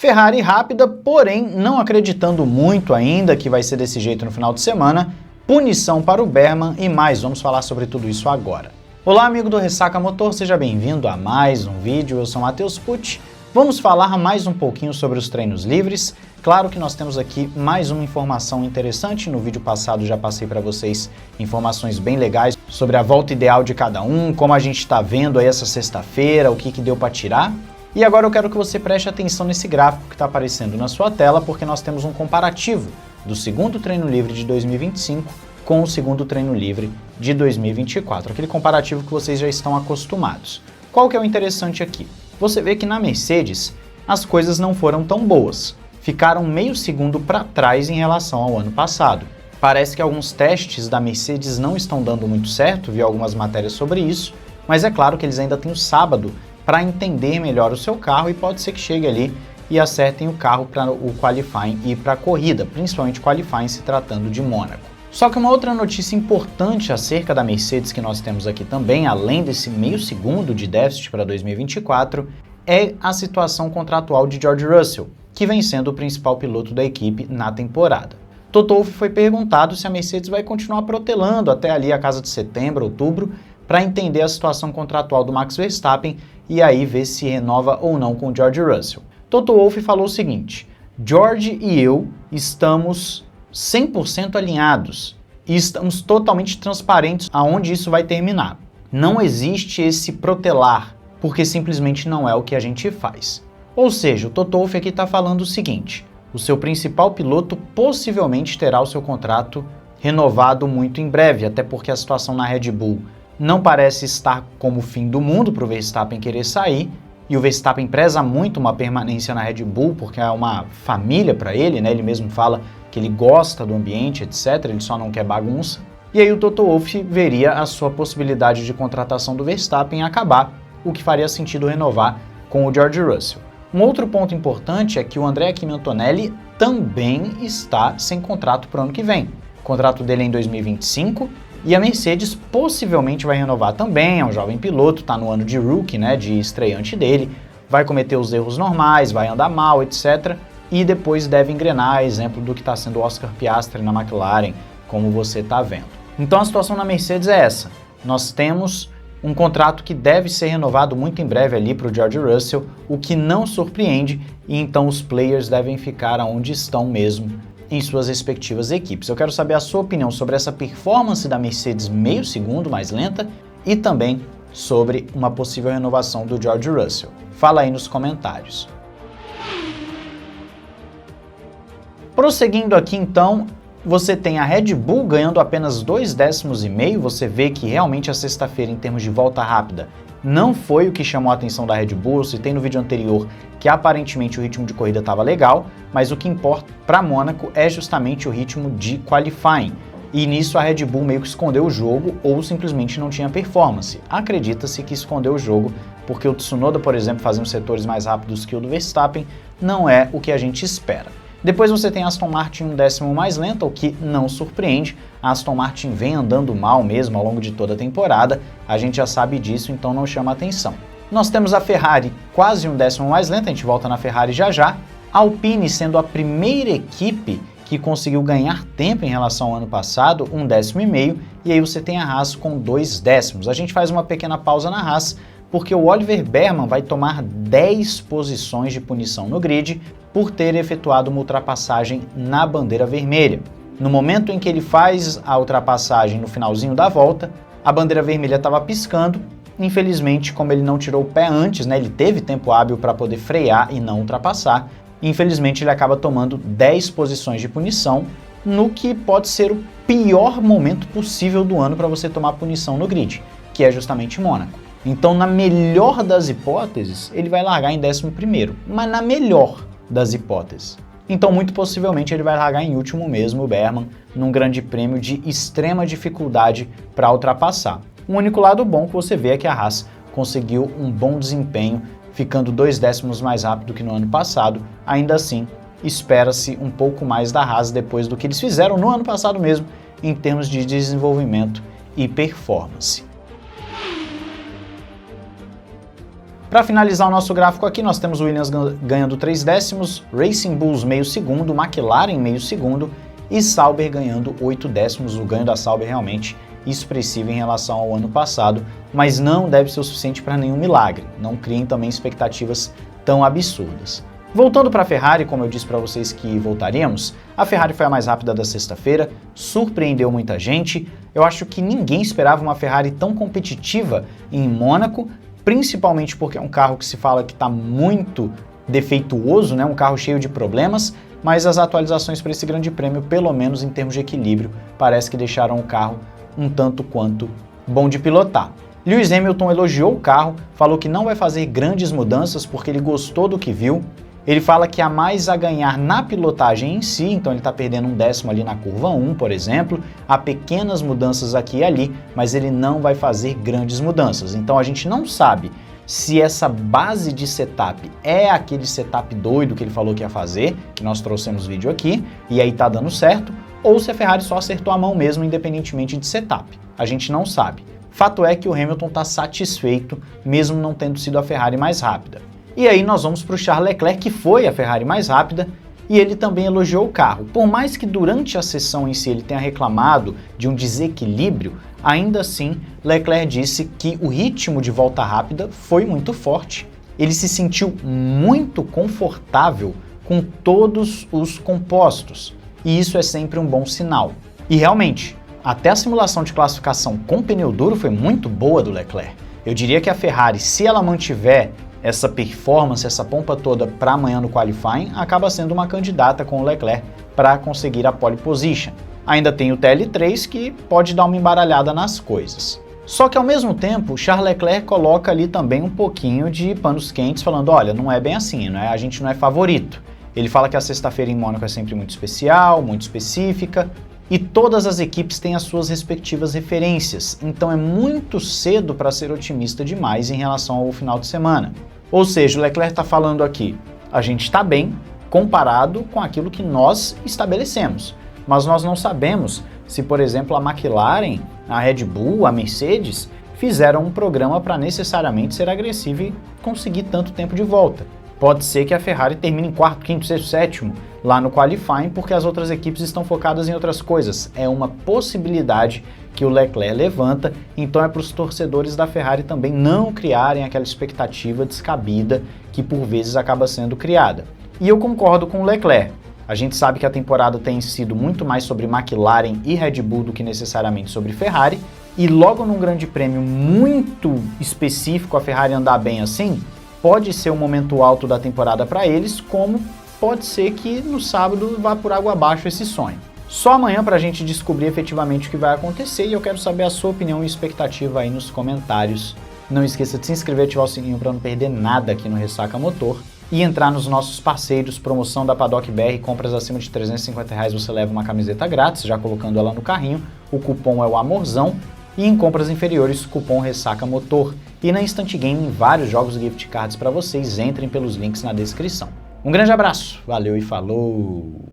Ferrari rápida, porém não acreditando muito ainda que vai ser desse jeito no final de semana, punição para o Berman e mais, vamos falar sobre tudo isso agora. Olá amigo do Ressaca Motor, seja bem-vindo a mais um vídeo, eu sou Matheus Pucci. Vamos falar mais um pouquinho sobre os treinos livres. Claro que nós temos aqui mais uma informação interessante. No vídeo passado já passei para vocês informações bem legais sobre a volta ideal de cada um, como a gente está vendo aí essa sexta-feira, o que deu para tirar. E agora eu quero que você preste atenção nesse gráfico que está aparecendo na sua tela, porque nós temos um comparativo do segundo treino livre de 2025 com o segundo treino livre de 2024, aquele comparativo que vocês já estão acostumados. Qual que é o interessante aqui? Você vê que na Mercedes as coisas não foram tão boas, ficaram meio segundo para trás em relação ao ano passado. Parece que alguns testes da Mercedes não estão dando muito certo, vi algumas matérias sobre isso, mas é claro que eles ainda têm o sábado para entender melhor o seu carro e pode ser que chegue ali e acertem o carro para o qualifying e para a corrida, principalmente qualifying se tratando de Mônaco. Só que uma outra notícia importante acerca da Mercedes que nós temos aqui também, além desse meio segundo de déficit para 2024, é a situação contratual de George Russell, que vem sendo o principal piloto da equipe na temporada. Toto Wolff foi perguntado se a Mercedes vai continuar protelando até ali a casa de setembro, outubro, para entender a situação contratual do Max Verstappen e aí ver se renova ou não com George Russell. Toto Wolff falou o seguinte: George e eu estamos 100% alinhados e estamos totalmente transparentes aonde isso vai terminar. Não existe esse protelar, porque simplesmente não é o que a gente faz. Ou seja, o Toto Wolff aqui está falando o seguinte: o seu principal piloto possivelmente terá o seu contrato renovado muito em breve, até porque a situação na Red Bull não parece estar como o fim do mundo para o Verstappen querer sair, e o Verstappen preza muito uma permanência na Red Bull, porque é uma família para ele, né? Ele mesmo fala que ele gosta do ambiente, etc., ele só não quer bagunça. E aí o Toto Wolff veria a sua possibilidade de contratação do Verstappen acabar, o que faria sentido renovar com o George Russell. Um outro ponto importante é que o Andrea Kimi Antonelli também está sem contrato para o ano que vem. O contrato dele é em 2025 e a Mercedes possivelmente vai renovar também, é um jovem piloto, está no ano de rookie, né, de estreante dele, vai cometer os erros normais, vai andar mal, etc., e depois deve engrenar, exemplo do que está sendo o Oscar Piastri na McLaren, como você está vendo. Então a situação na Mercedes é essa: nós temos um contrato que deve ser renovado muito em breve ali para o George Russell, o que não surpreende, e então os players devem ficar onde estão mesmo em suas respectivas equipes. Eu quero saber a sua opinião sobre essa performance da Mercedes meio segundo mais lenta e também sobre uma possível renovação do George Russell. Fala aí nos comentários. Prosseguindo aqui então, você tem a Red Bull ganhando apenas 2,5 décimos, você vê que realmente a sexta-feira em termos de volta rápida não foi o que chamou a atenção da Red Bull. Eu citei no vídeo anterior que aparentemente o ritmo de corrida estava legal, mas o que importa para Mônaco é justamente o ritmo de qualifying. E nisso a Red Bull meio que escondeu o jogo ou simplesmente não tinha performance. Acredita-se que escondeu o jogo porque o Tsunoda, por exemplo, fazendo setores mais rápidos que o do Verstappen, não é o que a gente espera. Depois você tem a Aston Martin 1 décimo mais lenta, o que não surpreende. A Aston Martin vem andando mal mesmo ao longo de toda a temporada, a gente já sabe disso, então não chama atenção. Nós temos a Ferrari quase 1 décimo mais lenta, a gente volta na Ferrari já já. A Alpine sendo a primeira equipe que conseguiu ganhar tempo em relação ao ano passado, 1,5 décimo, e aí você tem a Haas com 2 décimos. A gente faz uma pequena pausa na Haas, porque o Oliver Berman vai tomar 10 posições de punição no grid por ter efetuado uma ultrapassagem na bandeira vermelha. No momento em que ele faz a ultrapassagem no finalzinho da volta, a bandeira vermelha estava piscando. Infelizmente, como ele não tirou o pé antes, né, ele teve tempo hábil para poder frear e não ultrapassar, infelizmente ele acaba tomando 10 posições de punição, no que pode ser o pior momento possível do ano para você tomar punição no grid, que é justamente Mônaco. Então, na melhor das hipóteses, ele vai largar em 11º, mas na melhor das hipóteses. Então, muito possivelmente, ele vai largar em último mesmo, o Berman, num grande prêmio de extrema dificuldade para ultrapassar. O único lado bom que você vê é que a Haas conseguiu um bom desempenho, ficando 2 décimos mais rápido que no ano passado. Ainda assim, espera-se um pouco mais da Haas depois do que eles fizeram no ano passado mesmo, em termos de desenvolvimento e performance. Para finalizar o nosso gráfico aqui, nós temos o Williams ganhando 3 décimos, Racing Bulls meio segundo, McLaren meio segundo e Sauber ganhando 8 décimos. O ganho da Sauber realmente expressivo em relação ao ano passado, mas não deve ser o suficiente para nenhum milagre. Não criem também expectativas tão absurdas. Voltando para a Ferrari, como eu disse para vocês que voltaríamos, a Ferrari foi a mais rápida da sexta-feira, surpreendeu muita gente. Eu acho que ninguém esperava uma Ferrari tão competitiva em Mônaco, principalmente porque é um carro que se fala que está muito defeituoso, né? Um carro cheio de problemas, mas as atualizações para esse grande prêmio, pelo menos em termos de equilíbrio, parece que deixaram o carro um tanto quanto bom de pilotar. Lewis Hamilton elogiou o carro, falou que não vai fazer grandes mudanças porque ele gostou do que viu. Ele fala que há mais a ganhar na pilotagem em si, então ele está perdendo um décimo ali na curva 1, por exemplo. Há pequenas mudanças aqui e ali, mas ele não vai fazer grandes mudanças. Então a gente não sabe se essa base de setup é aquele setup doido que ele falou que ia fazer, que nós trouxemos vídeo aqui, e aí tá dando certo, ou se a Ferrari só acertou a mão mesmo, independentemente de setup. A gente não sabe. Fato é que o Hamilton está satisfeito, mesmo não tendo sido a Ferrari mais rápida. E aí nós vamos para o Charles Leclerc, que foi a Ferrari mais rápida, e ele também elogiou o carro. Por mais que durante a sessão em si ele tenha reclamado de um desequilíbrio, ainda assim Leclerc disse que o ritmo de volta rápida foi muito forte. Ele se sentiu muito confortável com todos os compostos, e isso é sempre um bom sinal. E realmente, até a simulação de classificação com pneu duro foi muito boa do Leclerc. Eu diria que a Ferrari, se ela mantiver essa performance, essa pompa toda para amanhã no qualifying, acaba sendo uma candidata com o Leclerc para conseguir a pole position. Ainda tem o TL3 que pode dar uma embaralhada nas coisas. Só que ao mesmo tempo, Charles Leclerc coloca ali também um pouquinho de panos quentes, falando, olha, não é bem assim, né? A gente não é favorito. Ele fala que a sexta-feira em Mônaco é sempre muito especial, muito específica, e todas as equipes têm as suas respectivas referências, então é muito cedo para ser otimista demais em relação ao final de semana. Ou seja, o Leclerc está falando aqui, a gente está bem comparado com aquilo que nós estabelecemos, mas nós não sabemos se, por exemplo, a McLaren, a Red Bull, a Mercedes fizeram um programa para necessariamente ser agressivo e conseguir tanto tempo de volta. Pode ser que a Ferrari termine em quarto, quinto, sexto, sétimo lá no qualifying porque as outras equipes estão focadas em outras coisas. É uma possibilidade que o Leclerc levanta, então é para os torcedores da Ferrari também não criarem aquela expectativa descabida que por vezes acaba sendo criada. E eu concordo com o Leclerc. A gente sabe que a temporada tem sido muito mais sobre McLaren e Red Bull do que necessariamente sobre Ferrari, e logo num grande prêmio muito específico a Ferrari andar bem assim, pode ser um momento alto da temporada para eles, como pode ser que no sábado vá por água abaixo esse sonho. Só amanhã para a gente descobrir efetivamente o que vai acontecer e eu quero saber a sua opinião e expectativa aí nos comentários. Não esqueça de se inscrever e ativar o sininho para não perder nada aqui no Ressaca Motor e entrar nos nossos parceiros, promoção da Paddock BR, compras acima de R$350 você leva uma camiseta grátis, já colocando ela no carrinho, o cupom é o AMORZão, e em compras inferiores, cupom Ressaca Motor. E na Instant Game, vários jogos e gift cards para vocês, entrem pelos links na descrição. Um grande abraço, valeu e falou!